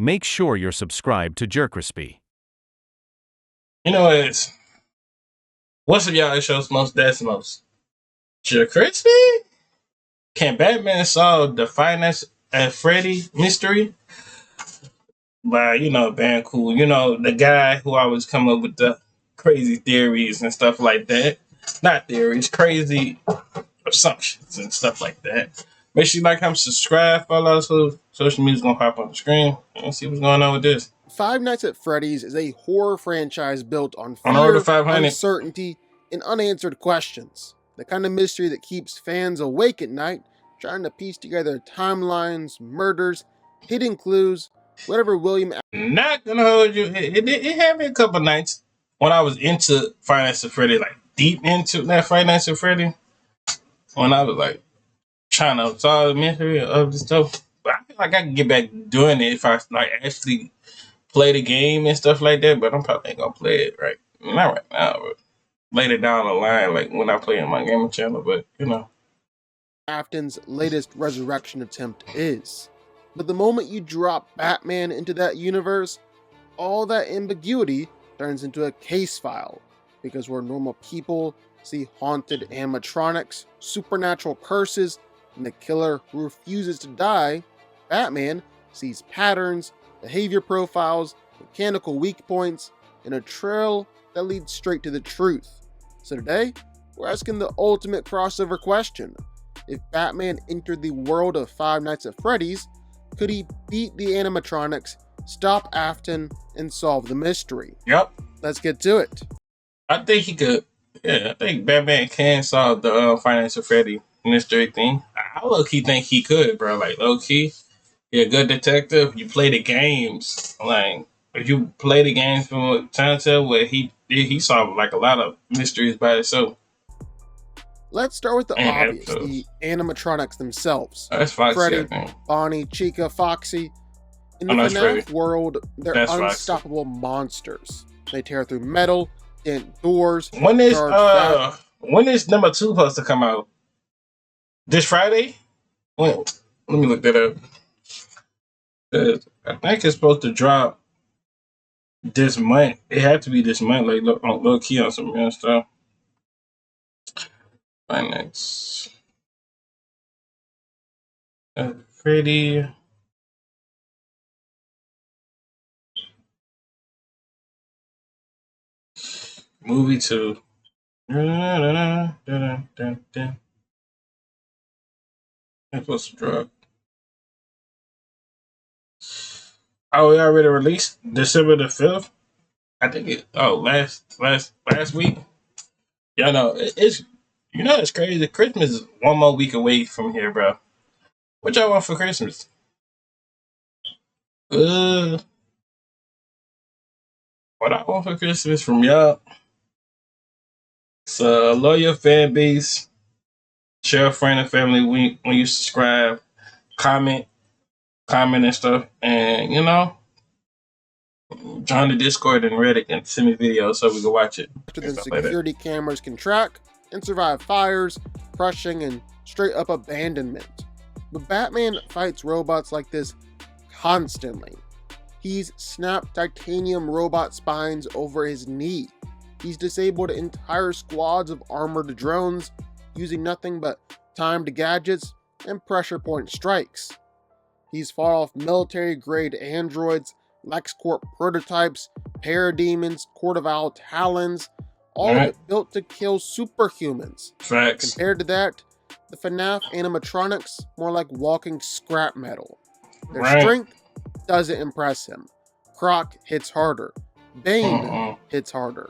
make sure you're subscribed to JerCrispy. You know what it is? What's of y'all shows most most? JerCrispy? Can Batman solve the finance at Freddy mystery? By, Van Cool, the guy who always come up with the crazy theories and stuff like that. Not theories, crazy assumptions and stuff like that. Make sure you like, comment, subscribe, follow us. Social media's gonna pop on the screen and see what's going on with this. Five Nights at Freddy's is a horror franchise built on On the road fear, to 500. uncertainty, and unanswered questions. The kind of mystery that keeps fans awake at night, trying to piece together timelines, murders, hidden clues, whatever William... Not gonna hold you. It had me a couple nights when I was into Five Nights at Freddy, like deep into that Five Nights at Freddy. When I was like trying to solve the mystery of the stuff. But I feel like I can get back doing it if I like actually play the game and stuff like that. But I'm probably ain't gonna play it not right now, but later down the line, like when I play on my gaming channel. But Afton's latest resurrection attempt is. But the moment you drop Batman into that universe, all that ambiguity turns into a case file. Because where normal people see haunted animatronics, supernatural curses, and the killer who refuses to die, Batman sees patterns, behavior profiles, mechanical weak points, and a trail that leads straight to the truth. So today, we're asking the ultimate crossover question. If Batman entered the world of Five Nights at Freddy's, could he beat the animatronics, stop Afton, and solve the mystery? Yep. Let's get to it. I think he could. Yeah, I think Batman can solve the Five Nights at Freddy mystery thing. I low-key think he could, bro. Like, low-key, you're a good detective. You play the games. Like, if you play the games from Telltale, where he solved like a lot of mysteries by himself. Let's start with the obvious, the animatronics themselves. That's Foxy, Freddy, Bonnie, Chica, Foxy. In the FNAF world, they're unstoppable monsters. They tear through metal, dent doors. When is number 2 supposed to come out? This Friday? Let me look that up. I think it's supposed to drop this month. It had to be this month, like low key on some real stuff. Finance. Freddy. Movie 2. It's supposed to drop. Oh, we already released December the 5th. I think it. Oh, last week. Y'all know it's crazy. Christmas is one more week away from here, bro. What y'all want for Christmas? What I want for Christmas from y'all? It's a loyal fan base. Share a friend and family when you subscribe, comment and stuff, and join the Discord and Reddit and send me videos so we can watch it. After the security cameras can track and survive fires, crushing, and straight up abandonment. But Batman fights robots like this constantly. He's snapped titanium robot spines over his knee. He's disabled entire squads of armored drones using nothing but timed gadgets and pressure point strikes. He's fought off military-grade androids, LexCorp prototypes, parademons, Court of Owl Talons, all of it built to kill superhumans. Facts. Compared to that, the FNAF animatronics more like walking scrap metal. Their strength doesn't impress him. Croc hits harder. Bane hits harder.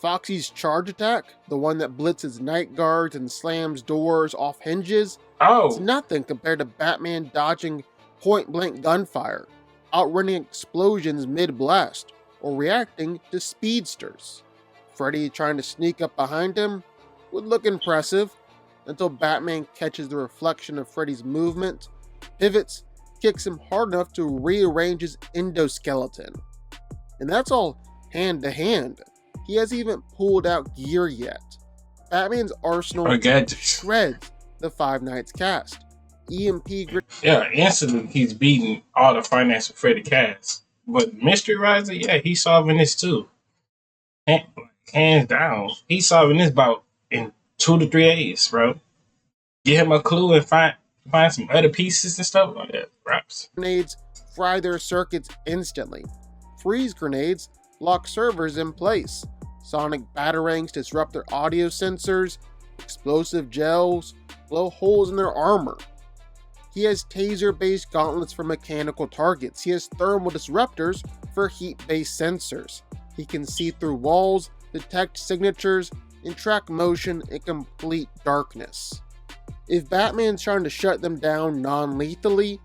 Foxy's charge attack, the one that blitzes night guards and slams doors off hinges, it's nothing compared to Batman dodging point-blank gunfire, outrunning explosions mid-blast, or reacting to speedsters. Freddy trying to sneak up behind him would look impressive until Batman catches the reflection of Freddy's movement, pivots, kicks him hard enough to rearrange his endoskeleton. And that's all hand to hand. He hasn't even pulled out gear yet. Batman's arsenal shreds the Five Nights cast. EMP grenade. Yeah, instantly he's beating all the finance of Freddy cast. But Mystery Riser, yeah, he's solving this too. Hands down. He's solving this about in 2 to 3 days, bro. Give him a clue and find some other pieces and stuff like that. Raps. Grenades fry their circuits instantly. Freeze grenades lock servers in place. Sonic batarangs disrupt their audio sensors. Explosive gels blow holes in their armor. He has taser-based gauntlets for mechanical targets. He has thermal disruptors for heat-based sensors. He can see through walls, detect signatures, and track motion in complete darkness. If Batman's trying to shut them down non-lethally,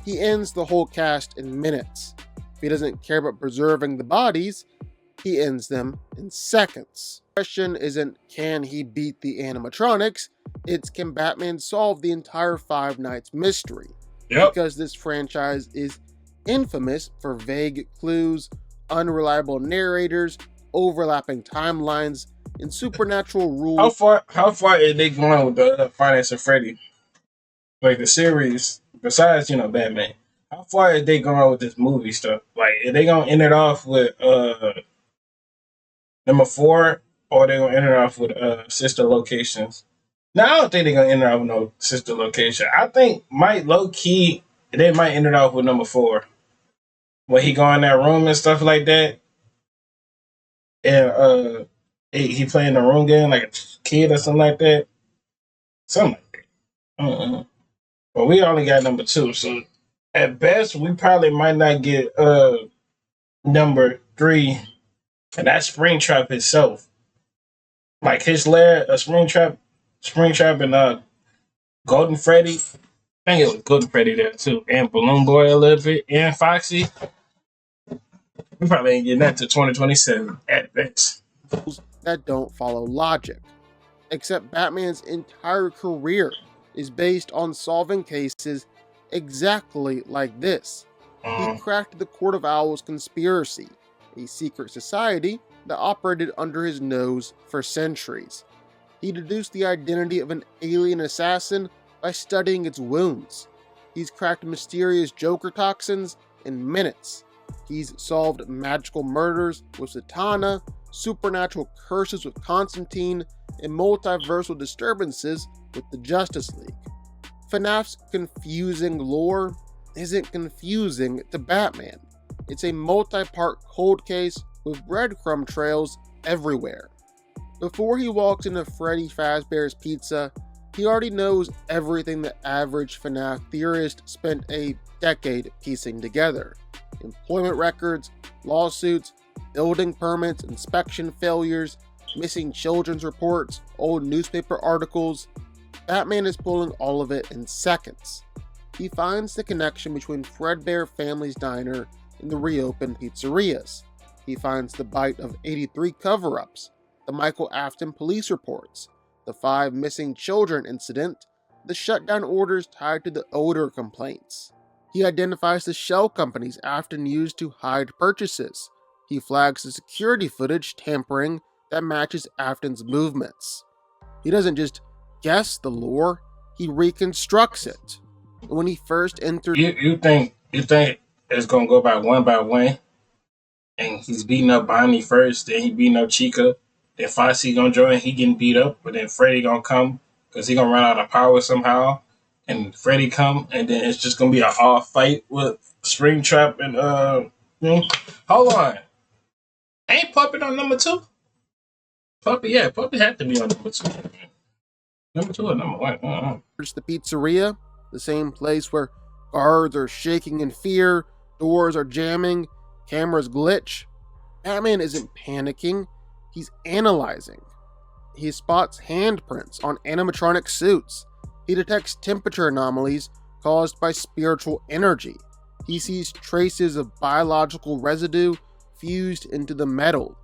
he ends the whole cast in minutes. If he doesn't care about preserving the bodies, he ends them in seconds. The question isn't can he beat the animatronics, it's can Batman solve the entire Five Nights mystery. Yep. Because this franchise is infamous for vague clues, unreliable narrators, overlapping timelines, and supernatural rules. How far are they going with the finance of Freddy? Like the series, besides, Batman. How far are they going with this movie stuff? Like, are they gonna end it off with number 4, or are they gonna end it off with sister locations? No, I don't think they're gonna end it off with no sister location. I think they might end it off with number 4. When he go in that room and stuff like that. And he playing the room game like a kid or something like that. Something like that. But we only got number 2, so at best we probably might not get number 3, and that's Springtrap itself. Like his lair, Springtrap and Golden Freddy. I think it was Golden Freddy there too, and Balloon Boy a little bit, and Foxy. We probably ain't getting that to 2027 at best. That don't follow logic. Except Batman's entire career is based on solving cases exactly like this. He cracked the Court of Owls conspiracy, a secret society that operated under his nose for centuries. He deduced the identity of an alien assassin by studying its wounds. He's cracked mysterious Joker toxins in minutes. He's solved magical murders with Zatanna, supernatural curses with Constantine, and multiversal disturbances with the Justice League. FNAF's confusing lore isn't confusing to Batman. It's a multi-part cold case with breadcrumb trails everywhere. Before he walks into Freddy Fazbear's Pizza, he already knows everything the average FNAF theorist spent a decade piecing together. Employment records, lawsuits, building permits, inspection failures, missing children's reports, old newspaper articles. Batman is pulling all of it in seconds. He finds the connection between Fredbear Family's Diner and the reopened pizzerias. He finds the bite of 83 cover-ups, the Michael Afton police reports, the 5 missing children incident, the shutdown orders tied to the odor complaints. He identifies the shell companies Afton used to hide purchases. He flags the security footage tampering that matches Afton's movements. He doesn't just guess the lore, he reconstructs it. And when he first entered... You think it's gonna go by one, and he's beating up Bonnie first, then he beating up Chica, then Foxy gonna join, he getting beat up, but then Freddy gonna come, because he gonna run out of power somehow, and Freddy come, and then it's just gonna be an all fight with Springtrap and hold on. Ain't Puppet on number 2? Puppet had to be on number 2. Number 2 or number 1? It's the pizzeria, the same place where guards are shaking in fear, doors are jamming, cameras glitch. Batman isn't panicking, he's analyzing. He spots handprints on animatronic suits. He detects temperature anomalies caused by spiritual energy. He sees traces of biological residue fused into the metal.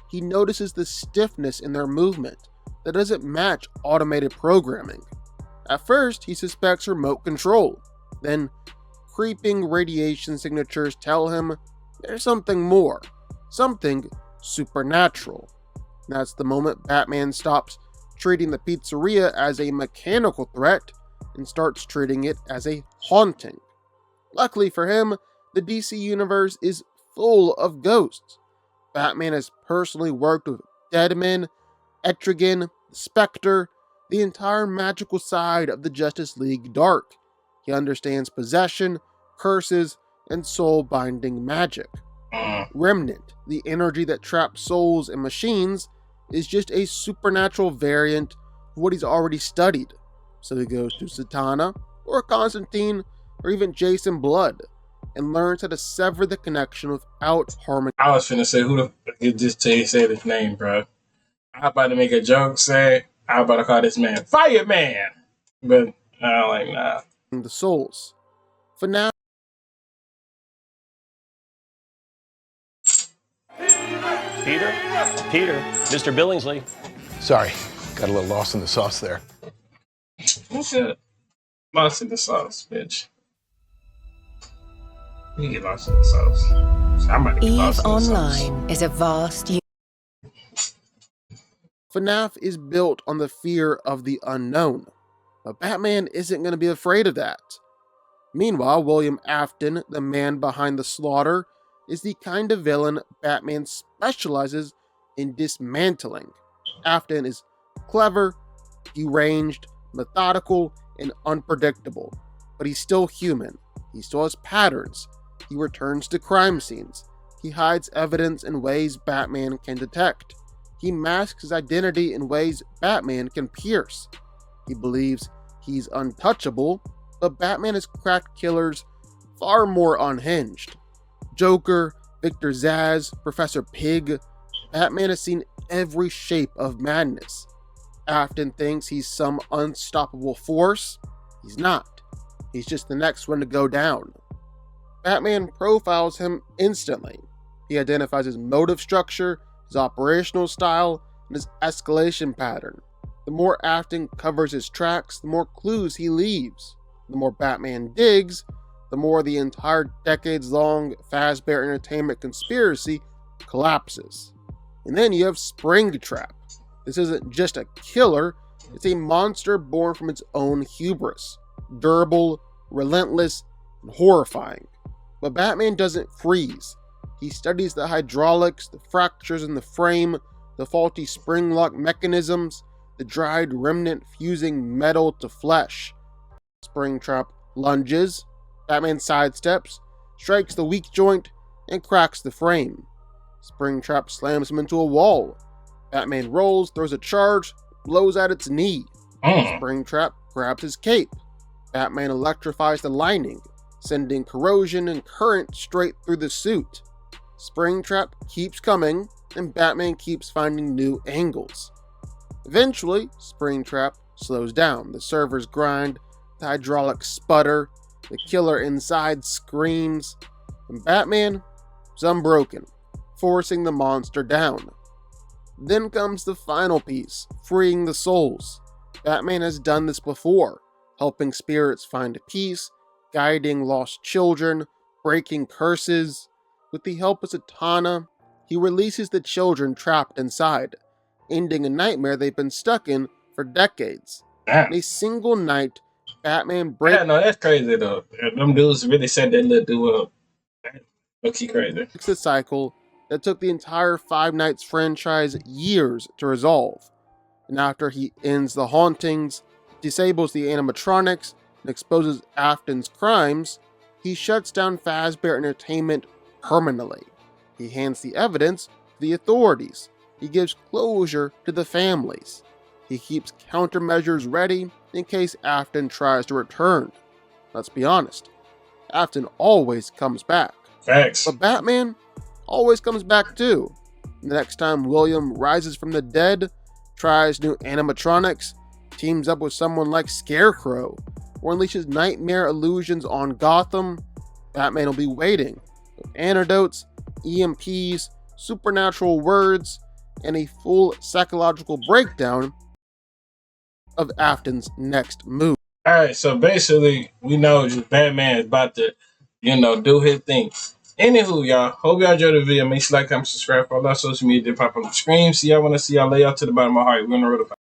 He notices the stiffness in their movement that doesn't match automated programming. At first, he suspects remote control. Then, creeping radiation signatures tell him there's something more, something supernatural. That's the moment Batman stops treating the pizzeria as a mechanical threat and starts treating it as a haunting. Luckily for him, the DC universe is full of ghosts. Batman has personally worked with Deadman, Etrigan, Spectre, the entire magical side of the Justice League Dark. He understands possession, curses, and soul-binding magic. Remnant, the energy that traps souls and machines, is just a supernatural variant of what he's already studied. So he goes to Zatanna, or Constantine, or even Jason Blood, and learns how to sever the connection without harming. I was finna say, who the fuck did this till you said his name, bro? I about to make a joke, say, I about to call this man Fireman! But, I like, nah. The souls. For now, Peter? Mr. Billingsley. Sorry, got a little lost in the sauce there. What's that? Lost in the sauce, bitch. You get lost in the sauce. I'm about to get lost in the sauce. EVE Online is a vast... FNAF is built on the fear of the unknown, but Batman isn't going to be afraid of that. Meanwhile, William Afton, the man behind the slaughter, is the kind of villain Batman specializes in dismantling. Afton is clever, deranged, methodical, and unpredictable, but he's still human. He still has patterns. He returns to crime scenes. He hides evidence in ways Batman can detect. He masks his identity in ways Batman can pierce. He believes he's untouchable, but Batman has cracked killers far more unhinged. Joker, Victor Zsasz, Professor Pig, Batman has seen every shape of madness. Afton thinks he's some unstoppable force. He's not. He's just the next one to go down. Batman profiles him instantly. He identifies his motive structure, his operational style, and his escalation pattern. The more Afton covers his tracks, the more clues he leaves. The more Batman digs, the more the entire decades-long Fazbear Entertainment conspiracy collapses. And then you have Springtrap. This isn't just a killer, it's a monster born from its own hubris. Durable, relentless, and horrifying. But Batman doesn't freeze. He studies the hydraulics, the fractures in the frame, the faulty spring lock mechanisms, the dried remnant fusing metal to flesh. Springtrap lunges, Batman sidesteps, strikes the weak joint, and cracks the frame. Springtrap slams him into a wall. Batman rolls, throws a charge, blows at its knee. Springtrap grabs his cape. Batman electrifies the lining, sending corrosion and current straight through the suit. Springtrap keeps coming, and Batman keeps finding new angles. Eventually, Springtrap slows down. The servers grind, the hydraulics sputter, the killer inside screams, and Batman is unbroken, forcing the monster down. Then comes the final piece, freeing the souls. Batman has done this before, helping spirits find peace, guiding lost children, breaking curses. With the help of Zatanna, he releases the children trapped inside, ending a nightmare they've been stuck in for decades. In a single night, Batman breaks... Yeah, no, that's crazy though. Them dudes really set that little dude up. Looks crazy. The cycle that took the entire Five Nights franchise years to resolve. And after he ends the hauntings, disables the animatronics, and exposes Afton's crimes, he shuts down Fazbear Entertainment permanently. He hands the evidence to the authorities. He gives closure to the families. He keeps countermeasures ready in case Afton tries to return. Let's be honest, Afton always comes back. Facts. But Batman always comes back too. The next time William rises from the dead, tries new animatronics, teams up with someone like Scarecrow, or unleashes nightmare illusions on Gotham, Batman will be waiting with antidotes, EMPs, supernatural words, and a full psychological breakdown of Afton's next move. Alright, so basically, we know just Batman is about to, do his thing. Anywho, y'all, hope y'all enjoyed the video. Make sure you like, comment, subscribe for all our social media. Pop on the screen. See y'all when I see y'all. Lay out to the bottom of my heart. We're gonna roll the